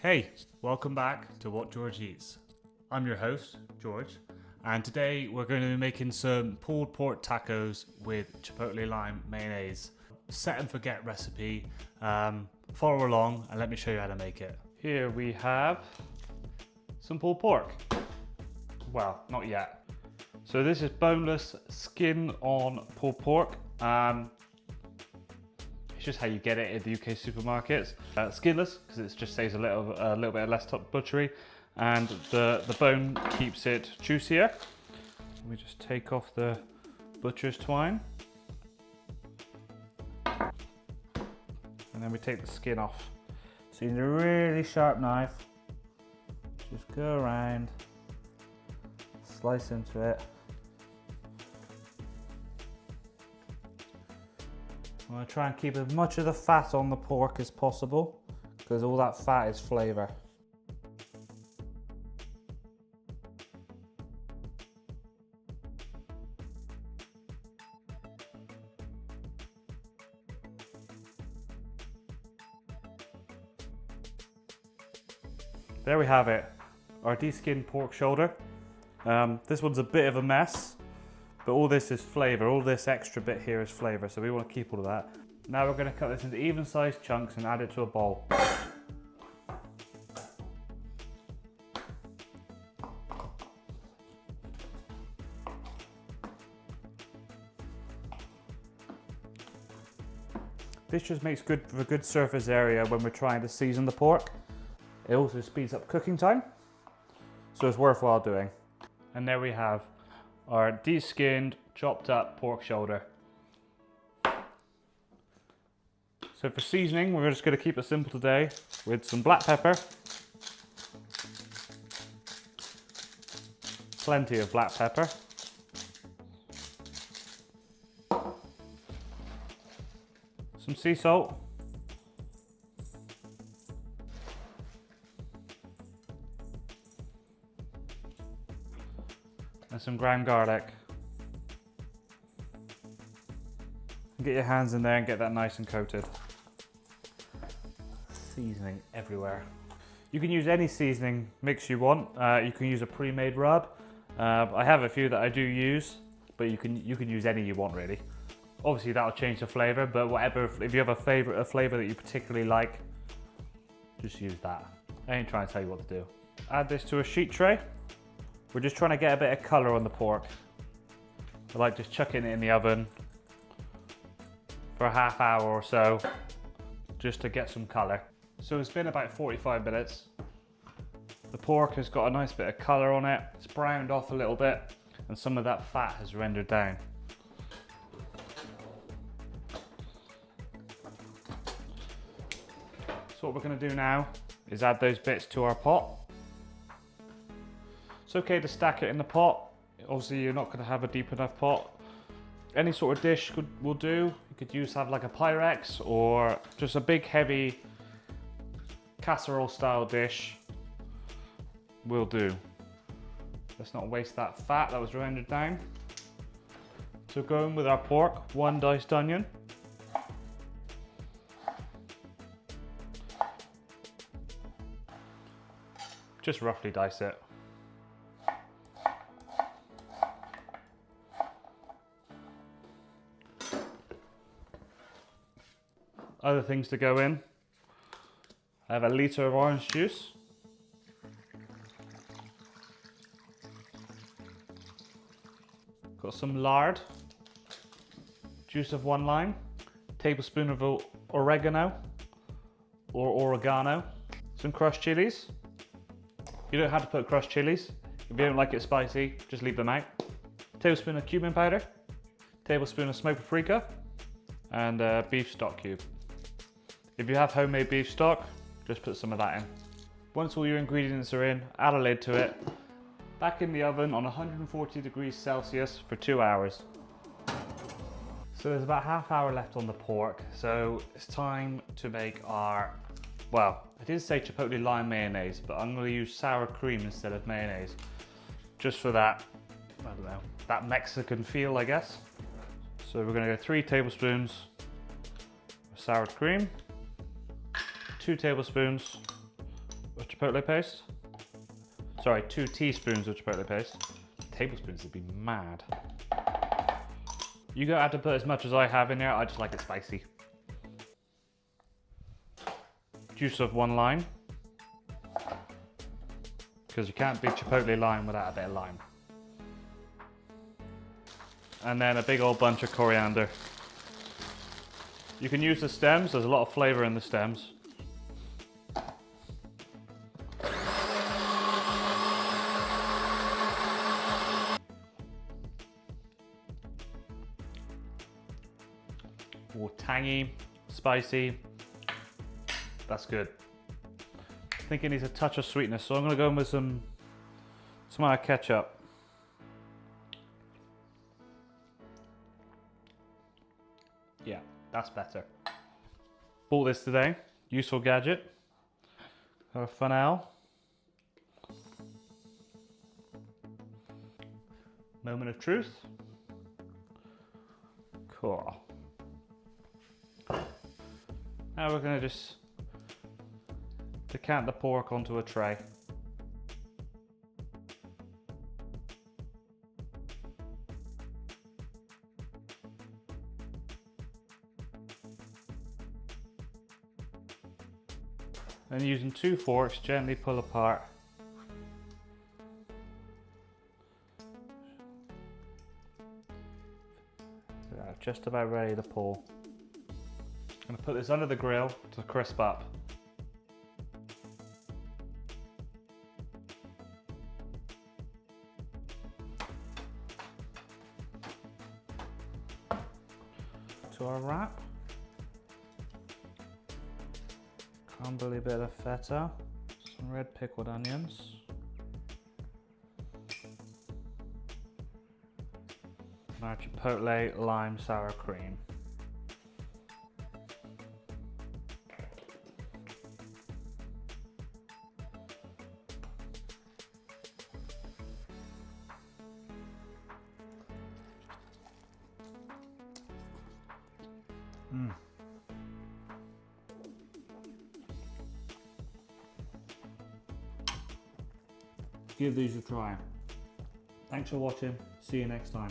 Hey, welcome back to What George Eats. I'm your host, George, and today we're going to be making some pulled pork tacos with chipotle lime mayonnaise. Set and forget recipe. Follow along and let me show you how to make it. Here we have some pulled pork. Well, not yet. So this is boneless skin on pulled pork. It's just how you get it in the UK supermarkets. Skinless, because it just saves a little bit less butchery, and the bone keeps it juicier. We just take off the butcher's twine, and then we take the skin off. So you need a really sharp knife. Just go around, slice into it. I'm going to try and keep as much of the fat on the pork as possible, because all that fat is flavour. There we have it, our de-skinned pork shoulder. This one's a bit of a mess, but all this is flavour. All this extra bit here is flavour, so we want to keep all of that. Now we're going to cut this into even-sized chunks and add it to a bowl. This just makes for a good surface area when we're trying to season the pork. It also speeds up cooking time, so it's worthwhile doing. And there we have our de-skinned, chopped up pork shoulder. So for seasoning, we're just going to keep it simple today with some black pepper, plenty of black pepper, some sea salt, and some ground garlic. Get your hands in there and get that nice and coated. Seasoning everywhere. You can use any seasoning mix you want. You can use a pre-made rub. I have a few that I do use, but you can use any you want really. Obviously that'll change the flavour, but whatever, if you have a flavour that you particularly like, just use that. I ain't trying to tell you what to do. Add this to a sheet tray. We're just trying to get a bit of colour on the pork. I like just chucking it in the oven for a half hour or so, just to get some colour. So it's been about 45 minutes. The pork has got a nice bit of colour on it. It's browned off a little bit, and some of that fat has rendered down. So what we're going to do now is add those bits to our pot. It's okay to stack it in the pot. Obviously you're not going to have a deep enough pot. Any sort of dish will do. You could have like a Pyrex or just a big heavy casserole style dish will do. Let's not waste that fat that was rendered down. So going with our pork, 1 diced onion. Just roughly dice it. Other things to go in. I have a litre of orange juice. Got some lard. Juice of 1 lime. Tablespoon of oregano or oregano. Some crushed chilies. You don't have to put crushed chilies. If you don't like it spicy, just leave them out. Tablespoon of cumin powder. Tablespoon of smoked paprika. And a beef stock cube. If you have homemade beef stock, just put some of that in. Once all your ingredients are in, add a lid to it. Back in the oven on 140 degrees Celsius for 2 hours. So there's about half hour left on the pork, so it's time to make our, well, I did say chipotle lime mayonnaise, but I'm going to use sour cream instead of mayonnaise. Just for that, I don't know, that Mexican feel, I guess. So we're going to go 3 tablespoons of sour cream, 2 tablespoons of Chipotle paste. Sorry, 2 teaspoons of Chipotle paste. Tablespoons would be mad. You don't have to put as much as I have in there, I just like it spicy. Juice of 1 lime. Because you can't be Chipotle lime without a bit of lime. And then a big old bunch of coriander. You can use the stems, there's a lot of flavor in the stems. Or tangy, spicy, that's good. I think it needs a touch of sweetness, so I'm gonna go in with some ketchup. Yeah, that's better. Bought this today, useful gadget. Got a funnel. Moment of truth. Cool. Now we're going to just decant the pork onto a tray. And using 2 forks, gently pull apart. Just about ready to pull. I'm going to put this under the grill to crisp up. To our wrap. Crumbly bit of feta. Some red pickled onions. Our Chipotle lime sour cream. Give these a try. Thanks for watching. See you next time.